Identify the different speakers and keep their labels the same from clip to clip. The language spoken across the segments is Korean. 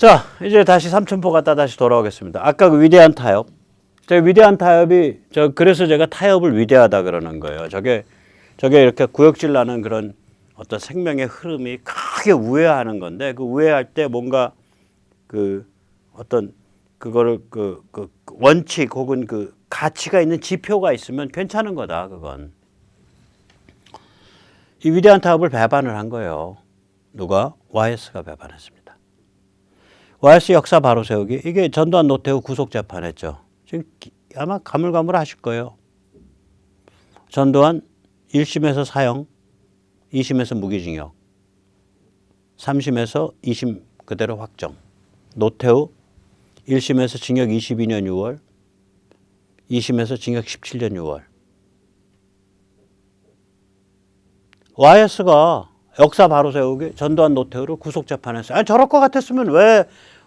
Speaker 1: 자, 이제 다시 삼천포 갔다 다시 돌아오겠습니다. 아까 그 위대한 타협. 위대한 타협이, 그래서 제가 타협을 위대하다 그러는 거예요. 저게 이렇게 구역질 나는 그런 어떤 생명의 흐름이 크게 우회하는 건데, 그 우회할 때 뭔가 그 어떤 그거를 그 원칙 혹은 그 가치가 있는 지표가 있으면 괜찮은 거다, 그건. 이 위대한 타협을 배반을 한 거예요. 누가? YS가 배반했습니다. YS 역사 바로 세우기. 이게 전두환 노태우 구속재판했죠. 지금 아마 가물가물하실 거예요. 전두환 1심에서 사형, 2심에서 무기징역, 3심에서 2심 그대로 확정. 노태우 1심에서 징역 22년 6월, 2심에서 징역 17년 6월. YS가 역사 바로 세우기 전두환 노태우를 구속재판했어요. 아니, 저럴 것 같았으면 왜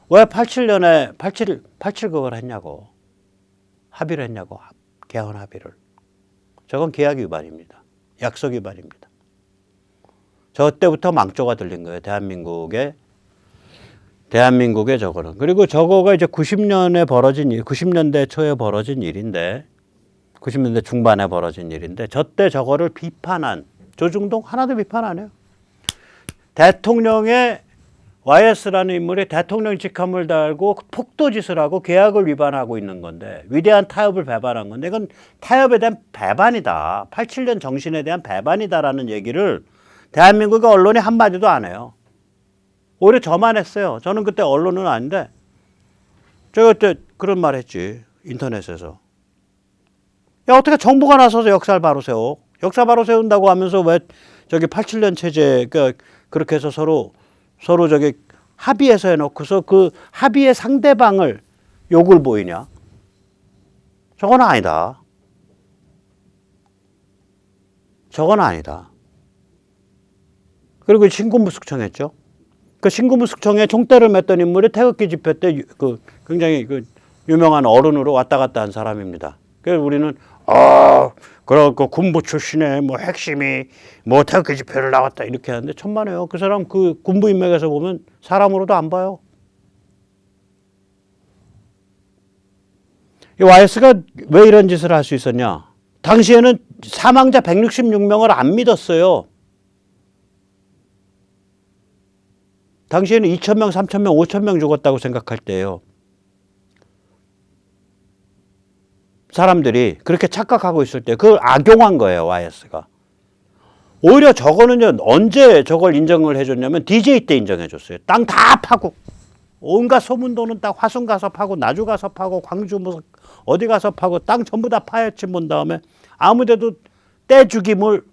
Speaker 1: 87년에 87 그걸 했냐고. 합의를 했냐고. 개헌 합의를. 저건 계약 위반입니다. 약속 위반입니다. 저 때부터 망조가 들린 거예요. 대한민국의 저거는. 그리고 저거가 이제 90년대 초에 벌어진 일인데, 90년대 중반에 벌어진 일인데, 저때 저거를 비판한 조중동 하나도 비판 안 해요. 대통령의 YS라는 인물이 대통령 직함을 달고 폭도짓을 하고 계약을 위반하고 있는 건데, 위대한 타협을 배반한 건데, 이건 타협에 대한 배반이다. 87년 정신에 대한 배반이다라는 얘기를 대한민국의 언론이 한마디도 안 해요. 오히려 저만 했어요. 저는 그때 언론은 아닌데, 제가 그때 그런 말 했지. 인터넷에서. 야, 어떻게 정부가 나서서 역사를 바로 세워? 역사 바로 세운다고 하면서 왜 저기 87년 체제, 그렇게 해서 서로 저기 합의해서 해놓고서 그 합의의 상대방을 욕을 보이냐? 저건 아니다. 저건 아니다. 그리고 신군부숙청했죠. 그 신군부숙청에 총대를 맸던 인물이 태극기 집회 때 굉장히 유명한 어른으로 왔다 갔다 한 사람입니다. 그래서 우리는 그렇고 군부 출신의 핵심이 태극기 집회를 나왔다 이렇게 하는데 천만에요. 그 사람 그 군부 인맥에서 보면 사람으로도 안 봐요. 이 YS가 왜 이런 짓을 할 수 있었냐? 당시에는 사망자 166명을 안 믿었어요. 당시에는 2,000명, 3,000명, 5,000명 죽었다고 생각할 때예요. 사람들이 그렇게 착각하고 있을 때 그걸 악용한 거예요, YS가. 오히려 저거는요, 언제 저걸 인정을 해줬냐면 DJ 때 인정해줬어요. 땅 다 파고 온갖 소문 도는 땅 화순 가서 파고 나주 가서 파고 광주 어디 가서 파고 땅 전부 다 파헤친 본 다음에 아무데도 떼 죽임을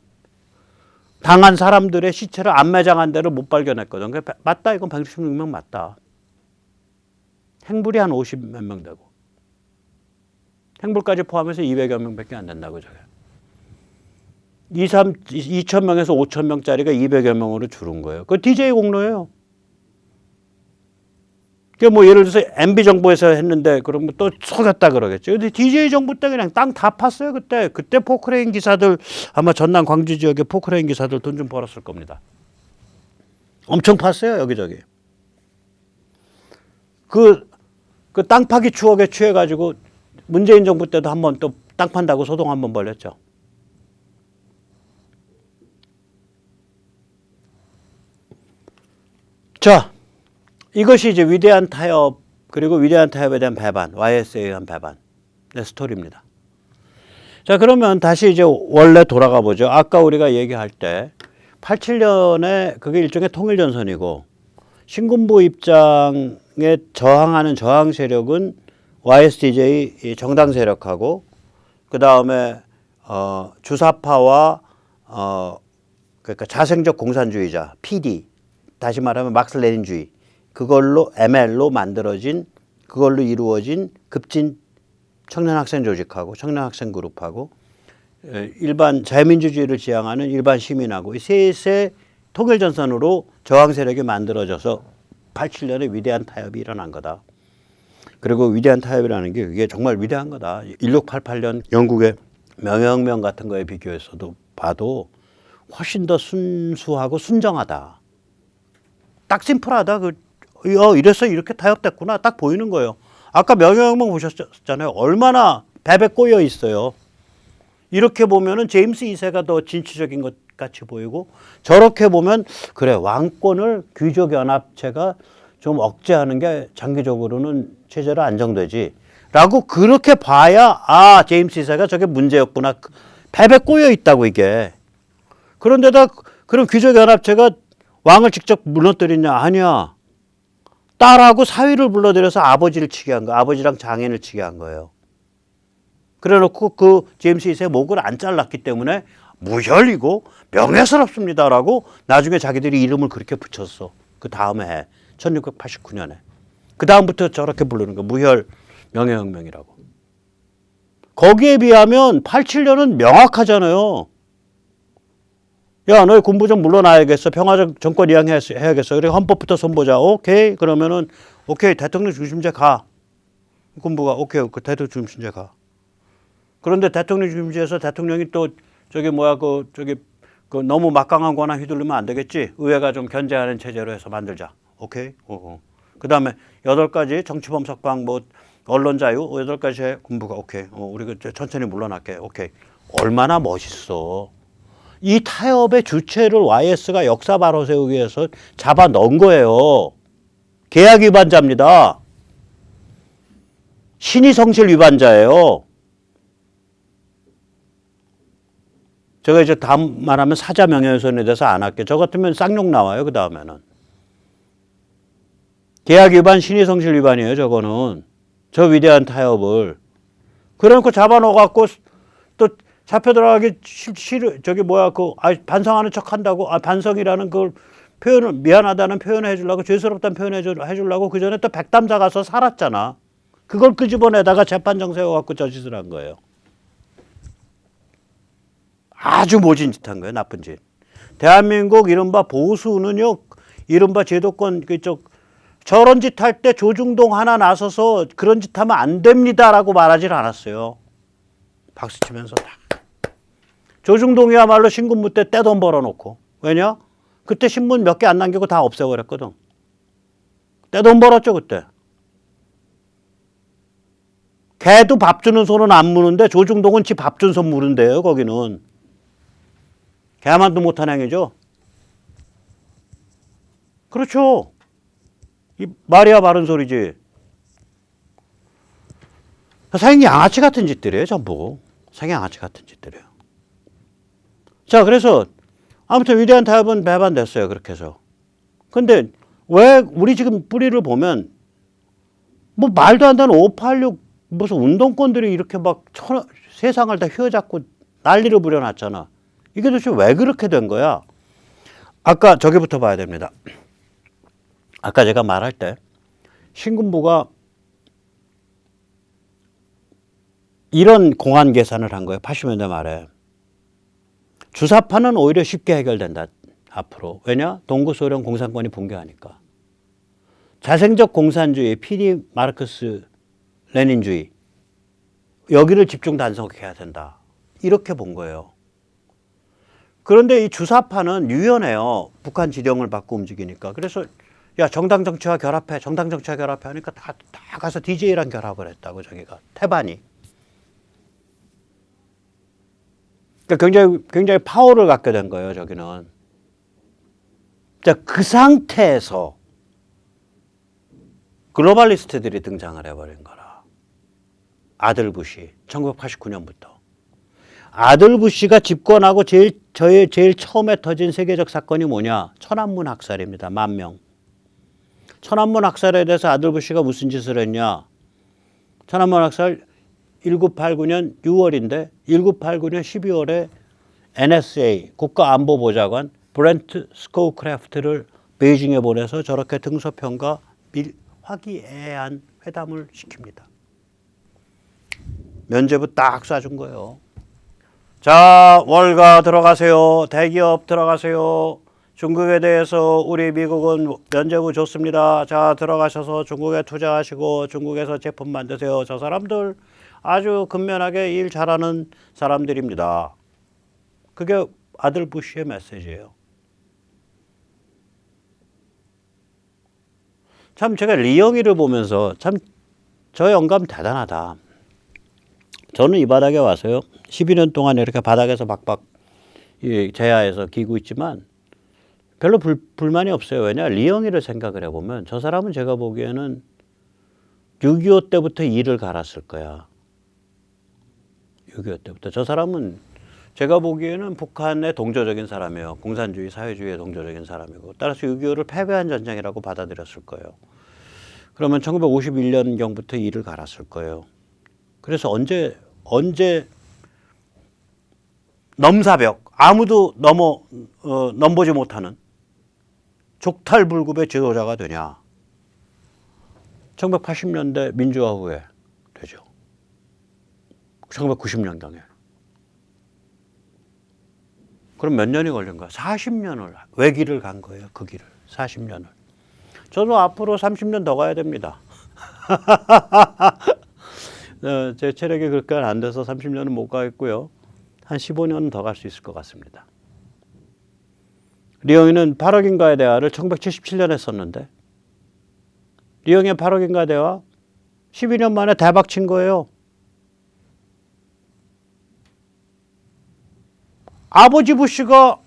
Speaker 1: 당한 사람들의 시체를 안 매장한 데를 못 발견했거든. 맞다, 이건 166명 맞다. 행불이 한 50몇 명 되고 행불까지 포함해서 200여 명밖에 안 된다고 저게. 2,000명에서 5,000명짜리가 200여 명으로 줄은 거예요. 그 DJ 공로예요. 그게 예를 들어서 MB 정부에서 했는데 그러면 또 속였다 그러겠죠. 근데 DJ 정부 때 그냥 땅 다 팠어요, 그때. 그때 포크레인 기사들 아마 전남 광주 지역의 포크레인 기사들 돈 좀 벌었을 겁니다. 엄청 팠어요, 여기저기. 그 땅 파기 추억에 취해가지고 문재인 정부 때도 한번 또 땅 판다고 소동 한번 벌였죠. 자, 이것이 이제 위대한 타협, 그리고 위대한 타협에 대한 배반, YS에 의한 배반, 네, 스토리입니다. 자, 그러면 다시 이제 원래 돌아가 보죠. 아까 우리가 얘기할 때 87년에 그게 일종의 통일전선이고 신군부 입장에 저항하는 저항 세력은 YSDJ 정당 세력하고 그 다음에 주사파와 그러니까 자생적 공산주의자 PD, 다시 말하면 막스 레닌주의, 그걸로 ML로 만들어진, 그걸로 이루어진 급진 청년학생 조직하고 청년학생 그룹하고 일반 자유민주주의를 지향하는 일반 시민하고 이 셋의 통일전선으로 저항 세력이 만들어져서 87년에 위대한 타협이 일어난 거다. 그리고 위대한 타협이라는 게 이게 정말 위대한 거다. 1688년 영국의 명예혁명 같은 거에 비교해서도 봐도 훨씬 더 순수하고 순정하다. 딱 심플하다. 이래서 이렇게 타협됐구나. 딱 보이는 거예요. 아까 명예혁명 보셨잖아요. 얼마나 베베 꼬여 있어요. 이렇게 보면은 제임스 2세가 더 진취적인 것 같이 보이고, 저렇게 보면 그래, 왕권을 귀족연합체가 좀 억제하는 게 장기적으로는 체제로 안정되지 라고 그렇게 봐야 제임스 2세가 저게 문제였구나. 베베 꼬여 있다고 이게. 그런데다 그럼 귀족연합체가 왕을 직접 무너뜨리냐? 아니야. 딸하고 사위를 불러들여서 아버지를 치게 한 거야. 아버지랑 장인을 치게 한 거예요. 그래놓고 그 제임스 2세 목을 안 잘랐기 때문에 무혈이고 명예스럽습니다라고 나중에 자기들이 이름을 그렇게 붙였어. 그 다음에 해. 1689년에. 그 다음부터 저렇게 부르는 거. 무혈 명예혁명이라고. 거기에 비하면 87년은 명확하잖아요. 야, 너희 군부 좀 물러나야겠어. 평화적 정권 이양해야겠어. 그래, 헌법부터 손보자. 오케이. 그러면은, 오케이. 대통령 중심제 가. 군부가, 오케이. 그 대통령 중심제 가. 그런데 대통령 중심제에서 대통령이 또, 너무 막강한 권한 휘둘르면 안 되겠지. 의회가 좀 견제하는 체제로 해서 만들자. 오케이. 그 다음에 8가지 정치범 석방, 언론 자유, 8가지의 군부가, 오케이. 우리 천천히 물러날게. 오케이. 얼마나 멋있어. 이 타협의 주체를 YS가 역사 바로 세우기 위해서 잡아 넣은 거예요. 계약 위반자입니다. 신의 성실 위반자예요. 제가 이제 다음 말하면 사자 명예훼손에 대해서 안 할게요. 저 같으면 쌍욕 나와요. 그 다음에는. 계약 위반, 신의 성실 위반이에요. 저거는. 저 위대한 타협을. 그래놓고 잡아 넣어갖고 또 잡혀 들어가기 반성하는 척 한다고, 반성이라는 걸 표현을, 미안하다는 표현을 해주려고, 죄스럽다는 표현을 해주려고 그 전에 또 백담자 가서 살았잖아. 그걸 끄집어내다가 재판정 세워갖고 저 짓을 한 거예요. 아주 모진 짓 한 거예요. 나쁜 짓. 대한민국 이른바 보수는요, 이른바 제도권 저런 짓 할 때 조중동 하나 나서서 그런 짓 하면 안 됩니다라고 말하질 않았어요. 박수 치면서 딱. 조중동이야말로 신군부 때 떼돈 벌어놓고. 왜냐? 그때 신문 몇 개 안 남기고 다 없애버렸거든. 떼돈 벌었죠, 그때. 개도 밥 주는 손은 안 무는데 조중동은 지 밥 준 손 무는데요, 거기는. 개만도 못한 행위죠. 그렇죠. 이 말이야 바른 소리지. 생이 양아치 같은 짓들이에요, 전부. 생이 양아치 같은 짓들이에요. 자, 그래서 아무튼 위대한 타협은 배반됐어요. 그렇게 해서. 근데 왜 우리 지금 뿌리를 보면 말도 안 되는 586 무슨 운동권들이 이렇게 막 세상을 다 휘어잡고 난리를 부려놨잖아. 이게 도대체 왜 그렇게 된 거야? 아까 저기부터 봐야 됩니다. 아까 제가 말할 때 신군부가 이런 공안 계산을 한 거예요. 80년대 말에. 주사파는 오히려 쉽게 해결된다. 앞으로. 왜냐? 동구소련 공산권이 붕괴하니까. 자생적 공산주의, PD 마르크스 레닌주의. 여기를 집중 단속해야 된다. 이렇게 본 거예요. 그런데 이 주사파는 유연해요. 북한 지령을 받고 움직이니까. 그래서 야, 정당 정치와 결합해. 정당 정치와 결합해 하니까 다 가서 DJ랑 결합을 했다고 저기가. 태반이. 그러니까 굉장히 파워를 갖게 된 거예요, 저기는. 자, 그 상태에서 글로벌리스트들이 등장을 해버린 거라. 아들 부시, 1989년부터. 아들 부시가 집권하고 제일 처음에 터진 세계적 사건이 뭐냐? 천안문 학살입니다. 10,000명. 천안문 학살에 대해서 아들 부시가 무슨 짓을 했냐? 천안문 학살 1989년 6월인데 1989년 12월에 NSA 국가안보보좌관 브렌트 스코우크래프트를 베이징에 보내서 저렇게 등소평가 화기애애한 회담을 시킵니다. 면죄부 딱 쏴준 거예요. 자, 월가 들어가세요. 대기업 들어가세요. 중국에 대해서 우리 미국은 면죄부 줬습니다. 자, 들어가셔서 중국에 투자하시고 중국에서 제품 만드세요. 저 사람들 아주 근면하게 일 잘하는 사람들입니다. 그게 아들 부시의 메시지예요. 참 제가 리영이를 보면서 참 저 영감 대단하다. 저는 이 바닥에 와서요. 12년 동안 이렇게 바닥에서 박박 제야에서 기고 있지만 별로 불만이 없어요. 왜냐? 리영이를 생각을 해보면 저 사람은 제가 보기에는 6.25 때부터 이를 갈았을 거야. 6.25 때부터. 저 사람은 제가 보기에는 북한의 동조적인 사람이에요. 공산주의, 사회주의의 동조적인 사람이고 따라서 6.25를 패배한 전쟁이라고 받아들였을 거예요. 그러면 1951년경부터 이를 갈았을 거예요. 그래서 언제 넘사벽, 아무도 넘보지 못하는 족탈불급의 지도자가 되냐. 1980년대 민주화 후에 되죠. 1990년경에. 그럼 몇 년이 걸린 거야? 40년을 외길을 간 거예요. 그 길을. 40년을. 저도 앞으로 30년 더 가야 됩니다. 제 체력이 그렇게 안 돼서 30년은 못 가겠고요. 한 15년은 더 갈 수 있을 것 같습니다. 리영이는 8억인가의 대화를 1977년에 썼는데 리영의 8억인가 대화 12년 만에 대박 친 거예요. 아버지 부시가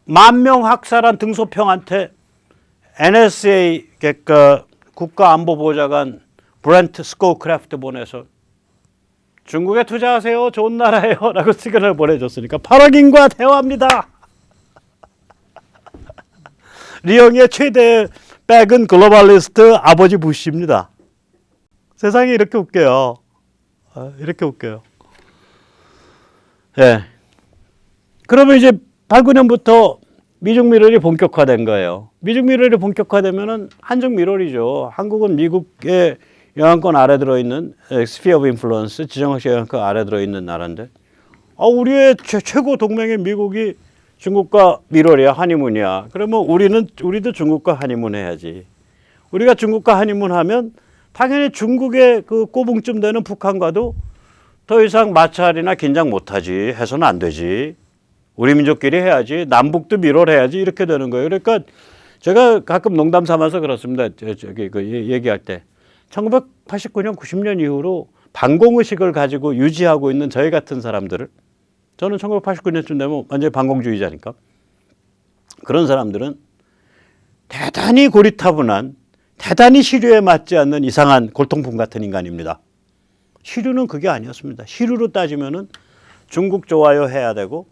Speaker 1: 10,000명 학살한 등소평한테 NSA 그러니까 국가안보보좌관 브렌트 스코크래프트 보내서 중국에 투자하세요. 좋은 나라예요. 라고 시그널을 보내줬으니까 8억인과 대화합니다. 리영의 최대 백은 글로벌리스트 아버지 부시입니다. 세상이 이렇게 웃겨요. 이렇게 웃겨요. 예. 그러면 이제 8, 9년부터 미중 밀월이 본격화된 거예요. 미중 밀월이 본격화되면은 한중 밀월이죠. 한국은 미국의 영향권 아래 들어있는 스피어 오브 인플루언스, 지정학적 영향권 아래 들어있는 나라인데 우리의 최고 동맹인 미국이 중국과 밀월이야, 한이문이야. 그러면 우리도 중국과 한이문 해야지. 우리가 중국과 한이문 하면 당연히 중국의 그 꼬붕쯤 되는 북한과도 더 이상 마찰이나 긴장 못하지. 해서는 안 되지. 우리 민족끼리 해야지. 남북도 밀월해야지. 이렇게 되는 거예요. 그러니까 제가 가끔 농담 삼아서 그렇습니다. 얘기할 때 1989년, 90년 이후로 반공의식을 가지고 유지하고 있는 저희 같은 사람들을 저는 1989년쯤 되면 완전히 반공주의자니까 그런 사람들은 대단히 고리타분한 대단히 시류에 맞지 않는 이상한 골통품 같은 인간입니다. 시류는 그게 아니었습니다. 시류로 따지면은 중국 좋아요 해야 되고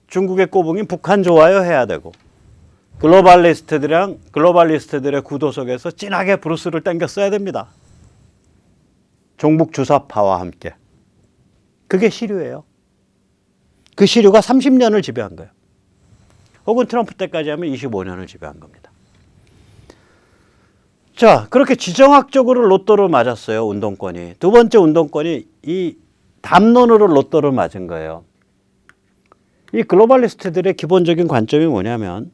Speaker 1: 중국의 꼬붕인 북한 좋아요 해야 되고 글로벌리스트들의 구도 속에서 진하게 브루스를 당겨 써야 됩니다. 종북 주사파와 함께. 그게 시류예요. 그 시류가 30년을 지배한 거예요. 혹은 트럼프 때까지 하면 25년을 지배한 겁니다. 자, 그렇게 지정학적으로 로또를 맞았어요. 운동권이. 두 번째 운동권이 이 담론으로 로또를 맞은 거예요. 이 글로벌리스트들의 기본적인 관점이 뭐냐면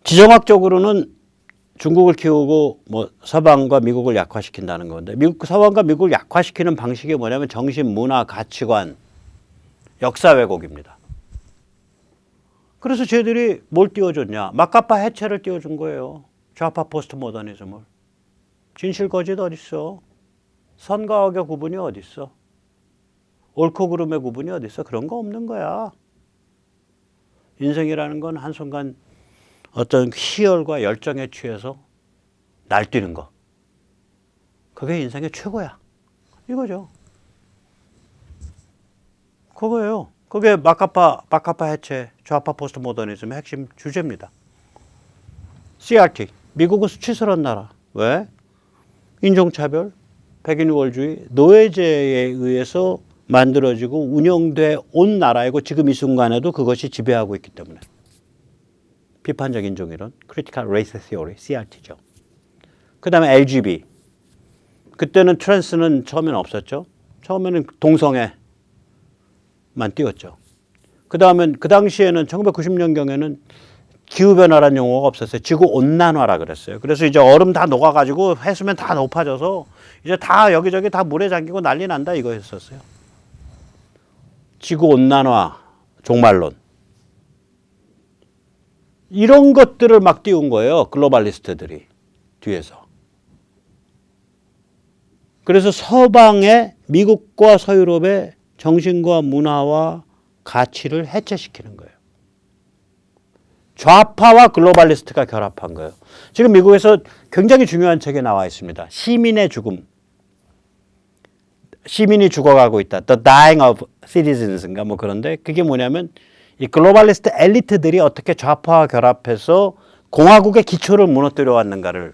Speaker 1: 지정학적으로는 중국을 키우고 뭐 서방과 미국을 약화시킨다는 건데 서방과 미국을 약화시키는 방식이 뭐냐면 정신, 문화, 가치관, 역사 왜곡입니다. 그래서 쟤들이 뭘 띄워줬냐? 마카파 해체를 띄워준 거예요. 좌파 포스트 모더니즘을. 진실 거짓 어딨어? 선과 악의 구분이 어딨어? 옳고 그름의 구분이 어딨어? 그런 거 없는 거야. 인생이라는 건 한순간 어떤 희열과 열정에 취해서 날뛰는 거. 그게 인생의 최고야. 이거죠. 그거예요. 그게 마카파 해체, 좌파 포스트 모더니즘의 핵심 주제입니다. CRT, 미국은 수치스러운 나라. 왜? 인종차별, 백인우월주의, 노예제에 의해서 만들어지고 운영돼 온 나라이고 지금 이 순간에도 그것이 지배하고 있기 때문에. 비판적 인종이론, Critical Race Theory, CRT죠. 그 다음에 LGB. 그때는 트랜스는 처음에는 없었죠. 처음에는 동성애만 띄웠죠. 그 당시에는 1990년경에는 기후변화라는 용어가 없었어요. 지구온난화라 그랬어요. 그래서 이제 얼음 다 녹아가지고 해수면 다 높아져서 이제 다 여기저기 다 물에 잠기고 난리 난다 이거였었어요. 지구온난화 종말론. 이런 것들을 막 띄운 거예요. 글로벌리스트들이 뒤에서. 그래서 서방의 미국과 서유럽의 정신과 문화와 가치를 해체시키는 거예요. 좌파와 글로벌리스트가 결합한 거예요. 지금 미국에서 굉장히 중요한 책에 나와 있습니다. 시민의 죽음. 시민이 죽어가고 있다. The Dying of Citizens인가 뭐 그런데 그게 뭐냐면 이 글로벌리스트 엘리트들이 어떻게 좌파와 결합해서 공화국의 기초를 무너뜨려 왔는가를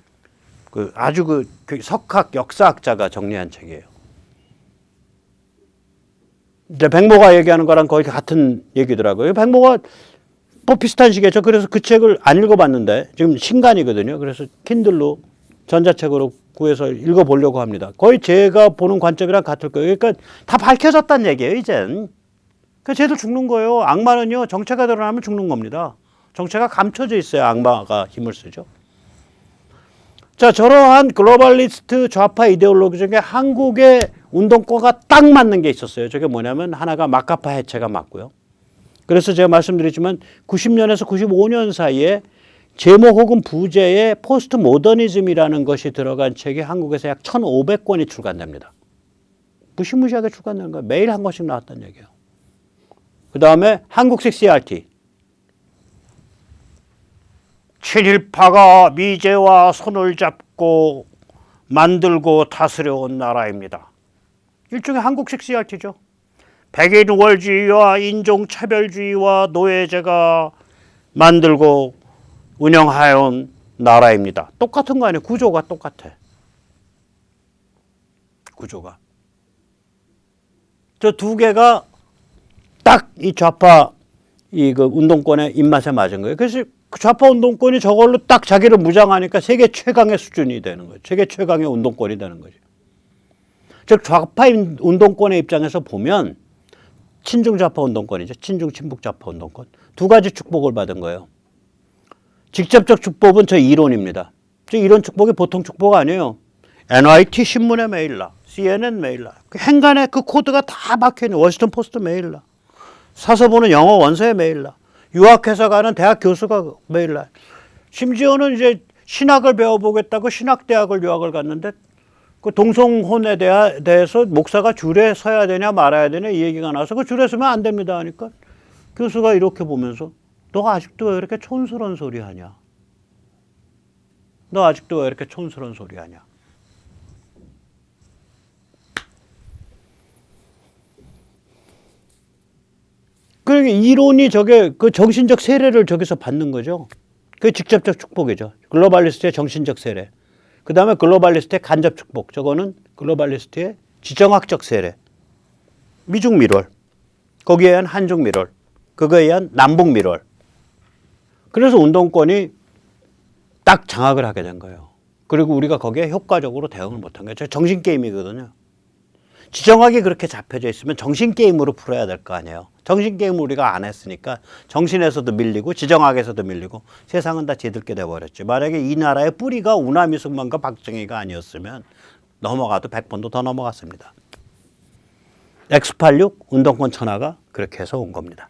Speaker 1: 아주 그 석학 역사학자가 정리한 책이에요. 이제 백모가 얘기하는 거랑 거의 같은 얘기더라고요. 백모가 뭐 비슷한 식이죠. 그래서 그 책을 안 읽어봤는데 지금 신간이거든요. 그래서 킨들로 전자책으로 구해서 읽어보려고 합니다. 거의 제가 보는 관점이랑 같을 거예요. 그러니까 다 밝혀졌다는 얘기예요. 이젠. 그 쟤들 죽는 거예요. 악마는요. 정체가 드러나면 죽는 겁니다. 정체가 감춰져 있어야 악마가 힘을 쓰죠. 자, 저러한 글로벌리스트 좌파 이데올로기 중에 한국의 운동권과 딱 맞는 게 있었어요. 저게 뭐냐면 하나가 마카파 해체가 맞고요. 그래서 제가 말씀드렸지만 90년에서 95년 사이에 제목 혹은 부제에 포스트 모더니즘이라는 것이 들어간 책이 한국에서 약 1,500권이 출간됩니다. 무시무시하게 출간되는 거예요. 매일 한 권씩 나왔다는 얘기예요. 그 다음에 한국식 CRT. 친일파가 미제와 손을 잡고 만들고 다스려 온 나라입니다. 일종의 한국식 CRT죠. 백인 우월주의와 인종차별주의와 노예제가 만들고 운영해온 나라입니다. 똑같은 거 아니에요. 구조가 똑같아. 구조가. 저 두 개가 딱 이 좌파 그 운동권의 입맛에 맞은 거예요. 그래서 그 좌파 운동권이 저걸로 딱 자기를 무장하니까 세계 최강의 수준이 되는 거예요. 세계 최강의 운동권이 되는 거죠. 즉 좌파 운동권의 입장에서 보면 친중 좌파 운동권이죠. 친중 친북 좌파 운동권. 두 가지 축복을 받은 거예요. 직접적 축복은 저 이론입니다. 저 이론 축복이 보통 축복 아니에요. NYT 신문에 매일 나, CNN 매일 나. 그 행간에 그 코드가 다 박혀있는 워싱턴 포스트 매일 나. 사서 보는 영어 원서에 매일 나. 유학해서 가는 대학 교수가 매일 나. 심지어는 이제 신학을 배워보겠다고 신학대학을 유학을 갔는데 그 동성혼에 대해서 목사가 줄에 서야 되냐 말아야 되냐 이 얘기가 나와서 그 줄에 서면 안 됩니다 하니까 교수가 이렇게 보면서 너 아직도 왜 이렇게 촌스러운 소리 하냐? 너 아직도 왜 이렇게 촌스러운 소리 하냐? 그러니까 이론이 저게 그 정신적 세례를 저기서 받는 거죠. 그게 직접적 축복이죠. 글로벌리스트의 정신적 세례. 그 다음에 글로벌리스트의 간접 축복. 저거는 글로벌리스트의 지정학적 세례. 미중 밀월. 거기에 의한 한중 밀월. 그거에 의한 남북 밀월. 그래서 운동권이 딱 장악을 하게 된 거예요. 그리고 우리가 거기에 효과적으로 대응을 못한 거예요. 저 정신게임이거든요. 지정학이 그렇게 잡혀져 있으면 정신게임으로 풀어야 될 거 아니에요. 정신게임을 우리가 안 했으니까 정신에서도 밀리고 지정학에서도 밀리고 세상은 다 지들게 돼버렸지. 만약에 이 나라의 뿌리가 우남이승만과 박정희가 아니었으면 넘어가도 100번도 더 넘어갔습니다. X86 운동권 천하가 그렇게 해서 온 겁니다.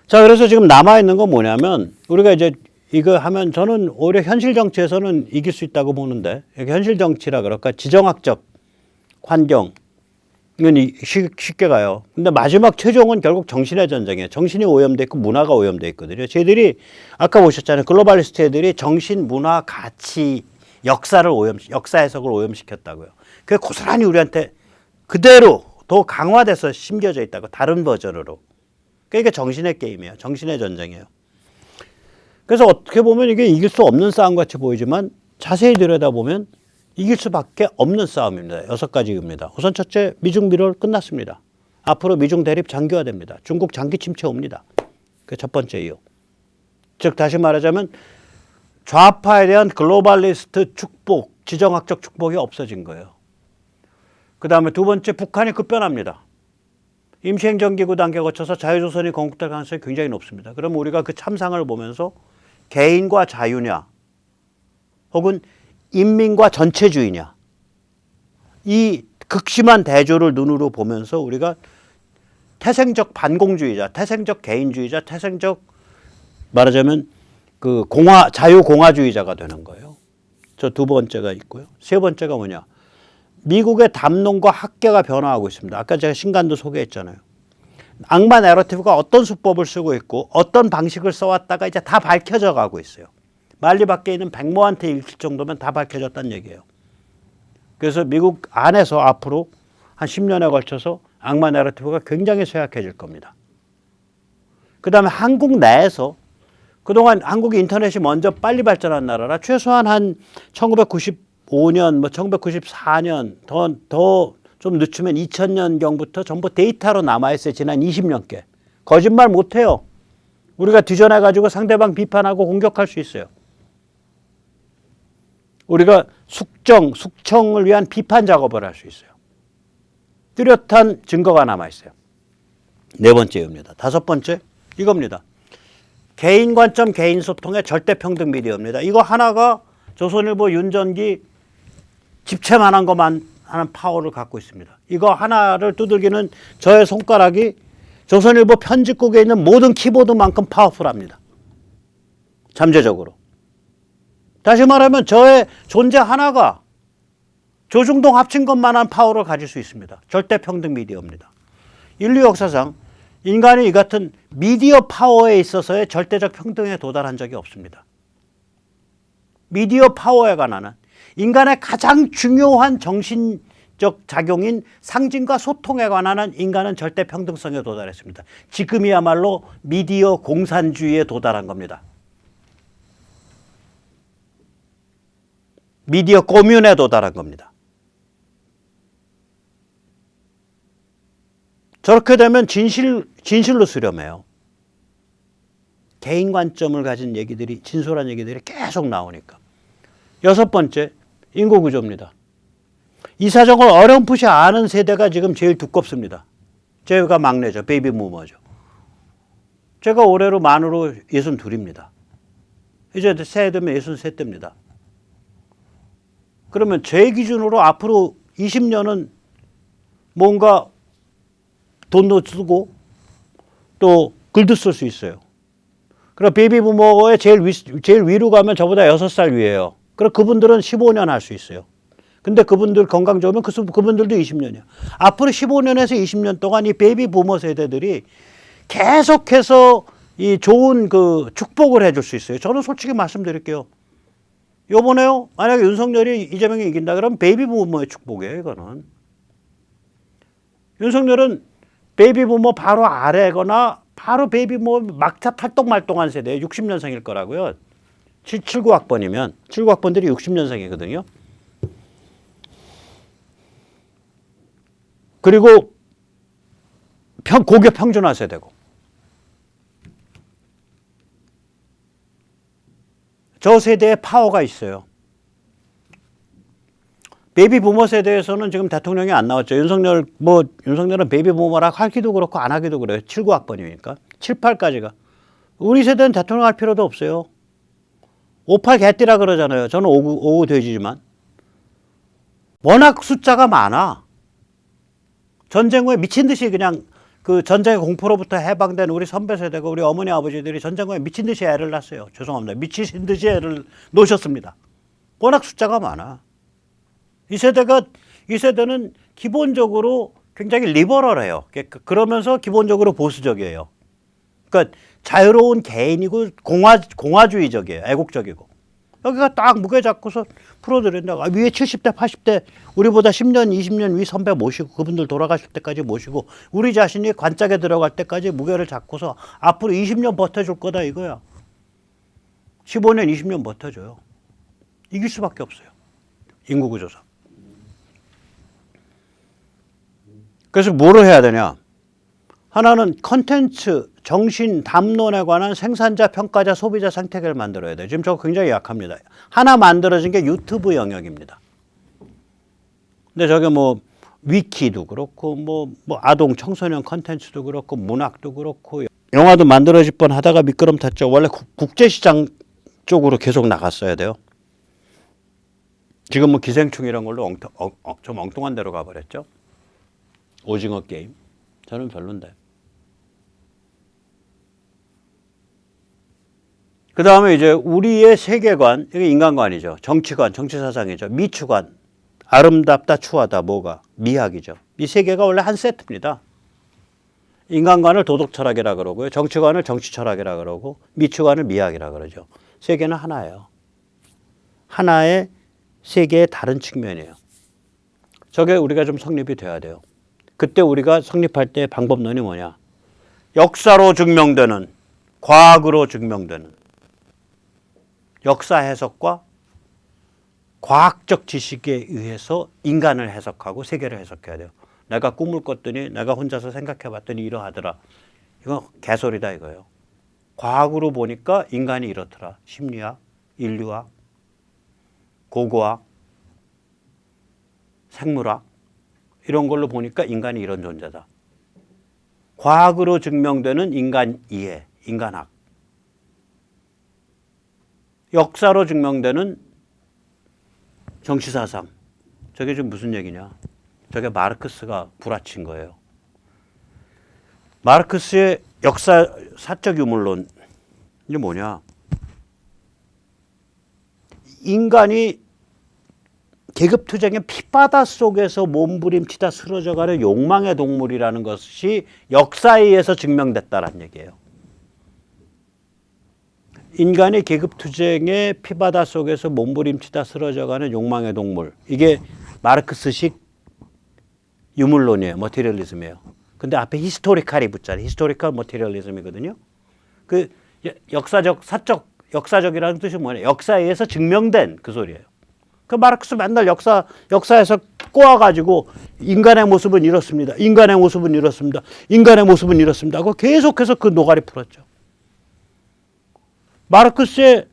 Speaker 1: 자, 그래서 지금 남아있는 건 뭐냐면 우리가 이제 이거 하면 저는 오히려 현실 정치에서는 이길 수 있다고 보는데 현실 정치라 그럴까 지정학적 환경은 쉽게 가요. 근데 마지막 최종은 결국 정신의 전쟁이에요. 정신이 오염돼 있고 문화가 오염돼 있거든요. 쟤들이 아까 보셨잖아요. 글로벌리스트 애들이 정신, 문화, 가치, 역사 해석을 오염시켰다고요. 그게 고스란히 우리한테 그대로 더 강화돼서 심겨져 있다고 다른 버전으로. 그러니까 정신의 게임이에요. 정신의 전쟁이에요. 그래서 어떻게 보면 이게 이길 수 없는 싸움 같이 보이지만 자세히 들여다보면 이길 수밖에 없는 싸움입니다. 6가지입니다. 우선 첫째, 미중 밀월 끝났습니다. 앞으로 미중 대립 장기화됩니다. 중국 장기 침체 옵니다. 그게 첫 번째 이유. 즉 다시 말하자면 좌파에 대한 글로벌리스트 축복, 지정학적 축복이 없어진 거예요. 그 다음에 두 번째, 북한이 급변합니다. 임시행정기구 단계 거쳐서 자유조선이 건국될 가능성이 굉장히 높습니다. 그럼 우리가 그 참상을 보면서 개인과 자유냐 혹은 인민과 전체주의냐 이 극심한 대조를 눈으로 보면서 우리가 태생적 반공주의자, 태생적 개인주의자, 태생적 말하자면 그 자유공화주의자가 되는 거예요. 저 두 번째가 있고요. 세 번째가 뭐냐? 미국의 담론과 학계가 변화하고 있습니다. 아까 제가 신간도 소개했잖아요. 악마 내러티브가 어떤 수법을 쓰고 있고 어떤 방식을 써왔다가 이제 다 밝혀져 가고 있어요. 만리 밖에 있는 백모한테 읽힐 정도면 다 밝혀졌다는 얘기예요. 그래서 미국 안에서 앞으로 한 10년에 걸쳐서 악마 내러티브가 굉장히 쇠약해질 겁니다. 그 다음에 한국 내에서 그동안 한국이 인터넷이 먼저 빨리 발전한 나라라 최소한 한 1995년, 뭐 1994년 더 좀 늦추면 2000년경부터 전부 데이터로 남아있어요. 지난 20년께. 거짓말 못해요. 우리가 뒤져내가지고 상대방 비판하고 공격할 수 있어요. 우리가 숙청을 위한 비판 작업을 할 수 있어요. 뚜렷한 증거가 남아있어요. 네 번째입니다. 다섯 번째 이겁니다. 개인 관점, 개인 소통의 절대평등 미디어입니다. 이거 하나가 조선일보 윤전기 집채만한 것만 하는 파워를 갖고 있습니다. 이거 하나를 두들기는 저의 손가락이 조선일보 편집국에 있는 모든 키보드만큼 파워풀합니다. 잠재적으로. 다시 말하면 저의 존재 하나가 조중동 합친 것만한 파워를 가질 수 있습니다. 절대평등 미디어입니다. 인류 역사상 인간이 이 같은 미디어 파워에 있어서의 절대적 평등에 도달한 적이 없습니다. 미디어 파워에 관한 인간의 가장 중요한 정신적 작용인 상징과 소통에 관한 인간은 절대평등성에 도달했습니다. 지금이야말로 미디어 공산주의에 도달한 겁니다. 미디어 고뮨에 도달한 겁니다. 저렇게 되면 진실로 수렴해요. 개인 관점을 가진 얘기들이, 진솔한 얘기들이 계속 나오니까. 여섯 번째, 인구구조입니다. 이 사정을 어렴풋이 아는 세대가 지금 제일 두껍습니다. 제가 막내죠. 베이비 부머죠. 제가 올해로 만으로 62입니다. 이제 새해 되면 63대입니다. 그러면 제 기준으로 앞으로 20년은 뭔가 돈도 쓰고 또 글도 쓸 수 있어요. 그럼 베이비 부머의 제일 위로 가면 저보다 6살 위에요. 그럼 그분들은 15년 할 수 있어요. 근데 그분들 건강 좋으면 그분들도 20년이야. 앞으로 15년에서 20년 동안 이 베이비 부머 세대들이 계속해서 이 좋은 그 축복을 해줄 수 있어요. 저는 솔직히 말씀드릴게요. 요번에요. 만약에 윤석열이 이재명이 이긴다 그러면 베이비 부머의 축복이에요. 이거는. 윤석열은 베이비 부머 바로 아래거나 바로 베이비 부머 막차 탈동말동한 세대 60년생일 거라고요. 79학번이면 79학번들이 60년생이거든요. 그리고 고교 평준화 세대고. 저 세대에 파워가 있어요. 베이비 부머 세대에서는 지금 대통령이 안 나왔죠. 윤석열은 베이비 부머라 하기도 그렇고 안 하기도 그래요. 79학번이니까. 7, 8까지가. 우리 세대는 대통령 할 필요도 없어요. 58 개띠라 그러잖아요. 저는 59 돼지지만. 워낙 숫자가 많아. 전쟁 후에 미친 듯이 그냥 그 전쟁의 공포로부터 해방된 우리 선배 세대가 우리 어머니 아버지들이 전쟁 후에 미친 듯이 애를 낳았어요. 죄송합니다. 미친 듯이 애를 놓으셨습니다. 워낙 숫자가 많아. 이 세대는 기본적으로 굉장히 리버럴해요. 그러면서 기본적으로 보수적이에요. 그러니까 자유로운 개인이고 공화주의적이에요. 애국적이고. 여기가 딱 무게 잡고서 풀어드린다. 위에 70대, 80대 우리보다 10년, 20년 위 선배 모시고 그분들 돌아가실 때까지 모시고 우리 자신이 관짝에 들어갈 때까지 무게를 잡고서 앞으로 20년 버텨줄 거다 이거야. 15년, 20년 버텨줘요. 이길 수밖에 없어요. 인구구조상. 그래서 뭐를 해야 되냐. 하나는 컨텐츠, 정신, 담론에 관한 생산자, 평가자, 소비자 생태계를 만들어야 돼요. 지금 저거 굉장히 약합니다. 하나 만들어진 게 유튜브 영역입니다. 근데 저게 뭐 위키도 그렇고 뭐 아동 청소년 컨텐츠도 그렇고 문학도 그렇고 영화도 만들어질 뻔 하다가 미끄럼 탔죠. 원래 국제시장 쪽으로 계속 나갔어야 돼요. 지금 뭐 기생충 이런 걸로 좀 엉뚱한 데로 가버렸죠. 오징어 게임. 저는 별론데. 그 다음에 이제 우리의 세계관, 이게 인간관이죠. 정치관, 정치사상이죠. 미추관, 아름답다, 추하다, 뭐가? 미학이죠. 이 세 개가 원래 한 세트입니다. 인간관을 도덕철학이라 그러고요. 정치관을 정치철학이라 그러고, 미추관을 미학이라 그러죠. 세 개는 하나예요. 하나의 세 개의 다른 측면이에요. 저게 우리가 좀 성립이 돼야 돼요. 그때 우리가 성립할 때 방법론이 뭐냐? 역사로 증명되는, 과학으로 증명되는 역사 해석과 과학적 지식에 의해서 인간을 해석하고 세계를 해석해야 돼요. 내가 꿈을 꿨더니 내가 혼자서 생각해 봤더니 이러하더라. 이거 개소리다 이거예요. 과학으로 보니까 인간이 이렇더라. 심리학, 인류학, 고고학, 생물학 이런 걸로 보니까 인간이 이런 존재다. 과학으로 증명되는 인간 이해, 인간학. 역사로 증명되는 정치사상. 저게 지금 무슨 얘기냐? 저게 마르크스가 구라친 거예요. 마르크스의 역사 사적 유물론 이게 뭐냐? 인간이 계급투쟁의 핏바다 속에서 몸부림치다 쓰러져가는 욕망의 동물이라는 것이 역사에 의해서 증명됐다는 얘기예요. 인간이 계급투쟁의 피바다 속에서 몸부림치다 쓰러져가는 욕망의 동물. 이게 마르크스식 유물론이에요. 머티리얼리즘이에요. 근데 앞에 히스토리칼이 붙잖아요. 히스토리칼 머티리얼리즘이거든요. 그 역사적, 사적, 역사적이라는 뜻이 뭐냐? 역사에 의해서 증명된 그 소리예요. 그 마르크스 맨날 역사에서 꼬아가지고 인간의 모습은 이렇습니다. 인간의 모습은 이렇습니다. 인간의 모습은 이렇습니다. 하고 계속해서 그 노가리 풀었죠. 마르크스의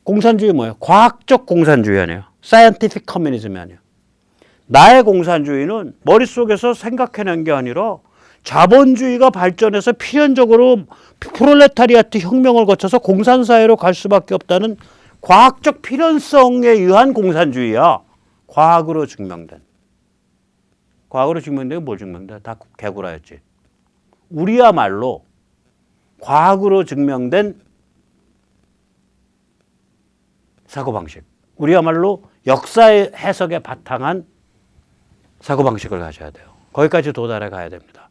Speaker 1: 공산주의 뭐예요? 과학적 공산주의 아니에요. 사이언티픽 커뮤니즘이 아니에요. 나의 공산주의는 머릿속에서 생각해낸 게 아니라 자본주의가 발전해서 필연적으로 프롤레타리아트 혁명을 거쳐서 공산사회로 갈 수밖에 없다는 과학적 필연성에 의한 공산주의야. 과학으로 증명된. 과학으로 증명된 게 뭘 증명돼? 다 개구라였지. 우리야말로 과학으로 증명된 사고방식. 우리야말로 역사의 해석에 바탕한 사고방식을 가져야 돼요. 거기까지 도달해 가야 됩니다.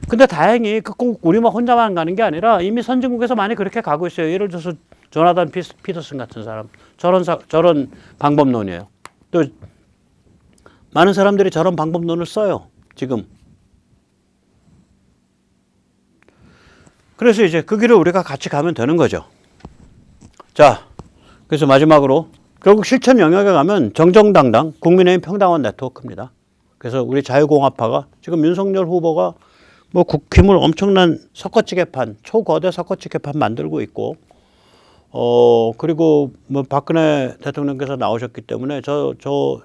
Speaker 1: 근데 다행히 꼭 우리만 혼자만 가는 게 아니라 이미 선진국에서 많이 그렇게 가고 있어요. 예를 들어서 조나단 피터슨 같은 사람. 저런 방법론이에요. 또 많은 사람들이 저런 방법론을 써요. 지금. 그래서 이제 그 길을 우리가 같이 가면 되는 거죠. 자, 그래서 마지막으로 결국 실천 영역에 가면 정정당당 국민의힘 평당원 네트워크입니다. 그래서 우리 자유공화파가 지금 윤석열 후보가 뭐 국힘을 엄청난 섞어찌개판, 초거대 섞어찌개판 만들고 있고, 그리고 뭐 박근혜 대통령께서 나오셨기 때문에 저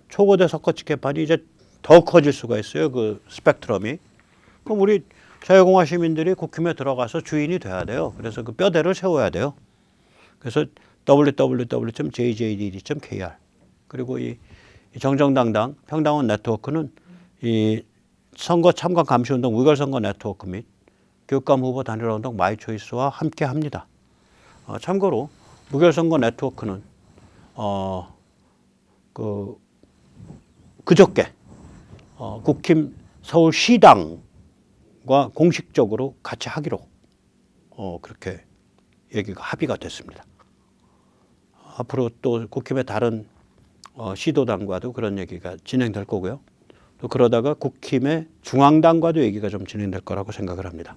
Speaker 1: 초거대 섞어찌개판이 이제 더 커질 수가 있어요. 그 스펙트럼이. 그럼 우리 자유공화 시민들이 국힘에 들어가서 주인이 돼야 돼요. 그래서 그 뼈대를 세워야 돼요. 그래서 www.jjd.kr 그리고 이 정정당당 평당원 네트워크는 이 선거 참관 감시운동 무결선거 네트워크 및 교육감 후보 단일화운동 마이초이스와 함께 합니다. 참고로 무결선거 네트워크는 그저께 국힘 서울시당과 공식적으로 같이 하기로 그렇게 얘기가 합의가 됐습니다. 앞으로 또 국힘의 다른 시도당과도 그런 얘기가 진행될 거고요. 또 그러다가 국힘의 중앙당과도 얘기가 좀 진행될 거라고 생각을 합니다.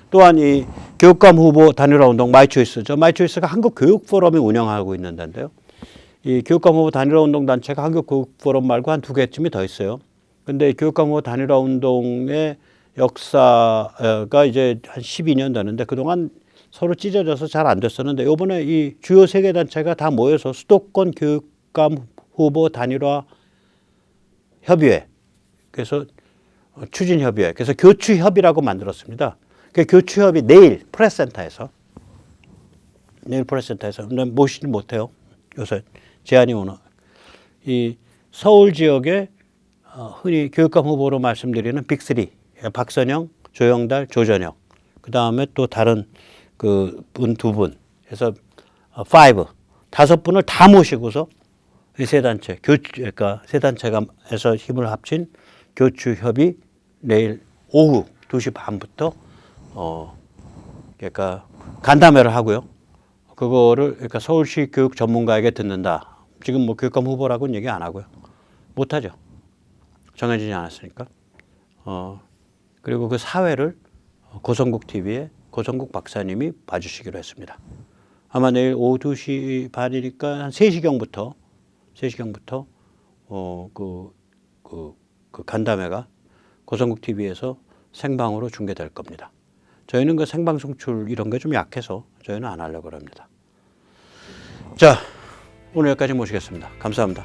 Speaker 1: 또한 이 교육감 후보 단일화운동 마이초이스죠. 마이초이스가 한국교육포럼이 운영하고 있는 데인데요. 이 교육감 후보 단일화운동 단체가 한국교육포럼 말고 한 2개쯤이 더 있어요. 근데 교육감 후보 단일화운동의 역사가 이제 한 12년 되는데 그동안 서로 찢어져서 잘 안 됐었는데 이번에 이 주요 3개 단체가 다 모여서 수도권 교육감 후보 단일화 협의회 그래서 추진협의회 그래서 교추협이라고 만들었습니다. 그 교추협이 내일 프레스센터에서 모시지 못해요. 요새 제한이 오나 이 서울 지역에 흔히 교육감 후보로 말씀드리는 빅3 박선영, 조영달, 조전혁 그 다음에 또 다른 그 분 2분 그래서 다섯 분을 다 모시고서 이 세 단체 그러니까 세 단체가 해서 힘을 합친 교추협이 내일 오후 2시 반부터 그러니까 간담회를 하고요. 그거를 그러니까 서울시 교육 전문가에게 듣는다. 지금 뭐 교육감 후보라고는 얘기 안 하고요. 못 하죠. 정해지지 않았으니까. 그리고 그 사회를 고성국 TV에 고성국 박사님이 봐주시기로 했습니다. 아마 내일 오후 2시 반이니까 한 3시경부터 그 간담회가 고성국 TV에서 생방으로 중계될 겁니다. 저희는 그 생방 송출 이런 게 좀 약해서 저희는 안 하려고 합니다. 자, 오늘 여기까지 모시겠습니다. 감사합니다.